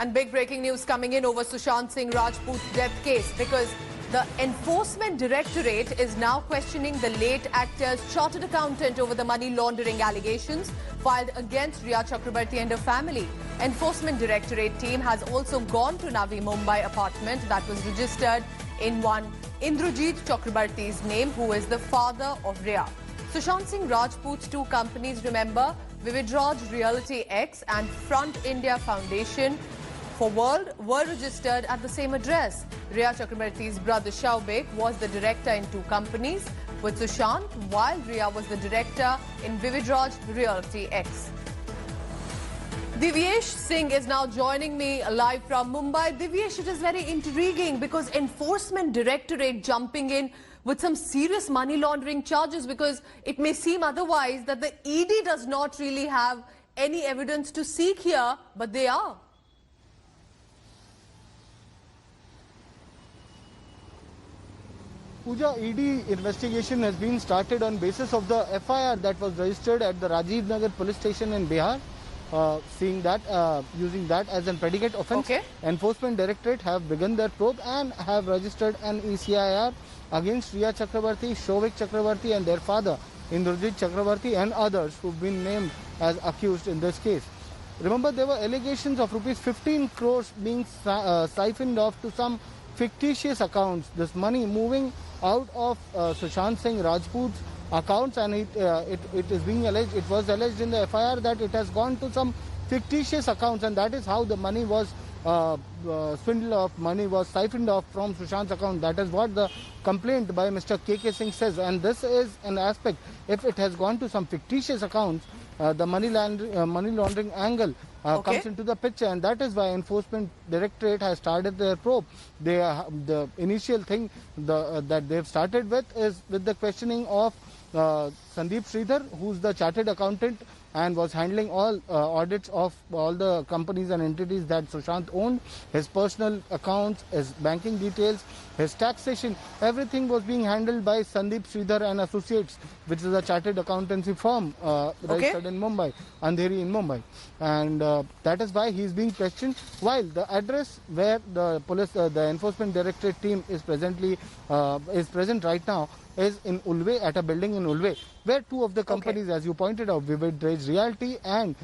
And big breaking news coming in over Sushant Singh Rajput's death case, because the Enforcement Directorate is now questioning the late actor's chartered accountant over the money laundering allegations filed against Rhea Chakrabarti and her family. Enforcement Directorate team has also gone to Navi Mumbai apartment that was registered in one Indrajit Chakrabarti's name, who is the father of Rhea. Sushant Singh Rajput's two companies, remember, Vividroj Realty X and Front India Foundation for World, were registered at the same address. Rhea Chakrabarti's brother Shaubek was the director in two companies with Sushant, while Rhea was the director in Vividroj Realty X. Divyesh Singh is now joining me live from Mumbai. Divyesh, it is very intriguing because Enforcement Directorate jumping in with some serious money laundering charges, because it may seem otherwise that the ED does not really have any evidence to seek here, but they are. Pooja, ED investigation has been started on basis of the FIR that was registered at the Rajiv Nagar police station in Bihar. Using that as a predicate offence. Okay. Enforcement Directorate have begun their probe and have registered an ECIR against Rhea Chakrabarti, Shaubek Chakrabarti and their father Indrajit Chakrabarti and others who've been named as accused in this case. Remember, there were allegations of rupees 15 crores being siphoned off to some fictitious accounts. This money moving out of Sushant Singh Rajput's accounts, and it is being alleged, it was alleged in the FIR that it has gone to some fictitious accounts, and that is how the money was swindle of money was siphoned off from Sushant's account. That is what the complaint by Mr. KK Singh says, and this is an aspect. If it has gone to some fictitious accounts, the money laundering angle comes into the picture, and that is why Enforcement Directorate has started their probe. The initial thing that they've started with is with the questioning of Sandeep Sridhar, who's the chartered accountant and was handling all audits of all the companies and entities that Sushant owned, his personal accounts, his banking details, his taxation, everything was being handled by Sandeep Sridhar and Associates, which is a chartered accountancy firm registered in Mumbai, Andheri in Mumbai. And that is why he is being questioned, while the address where the police, the Enforcement Directorate team is present right now is in Ulve, at a building in Ulve, where two of the companies, as you pointed out, Vividroj Realty and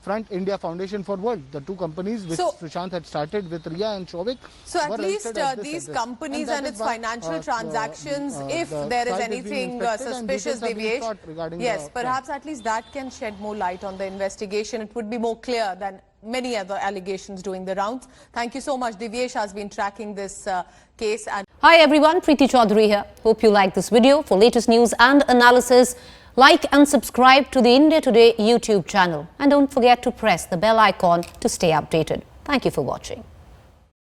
Front India Foundation for World, the two companies which Sushant had started with Rhea and Shaubek. So at least these companies and its financial transactions, if there is anything suspicious, Divyesh, yes, perhaps at least that can shed more light on the investigation. It would be more clear than many other allegations doing the rounds. Thank you so much. Divyesh has been tracking this case. And hi everyone, Preeti Chaudhary here. Hope you like this video. For latest news and analysis, like and subscribe to the India Today YouTube channel. And don't forget to press the bell icon to stay updated. Thank you for watching.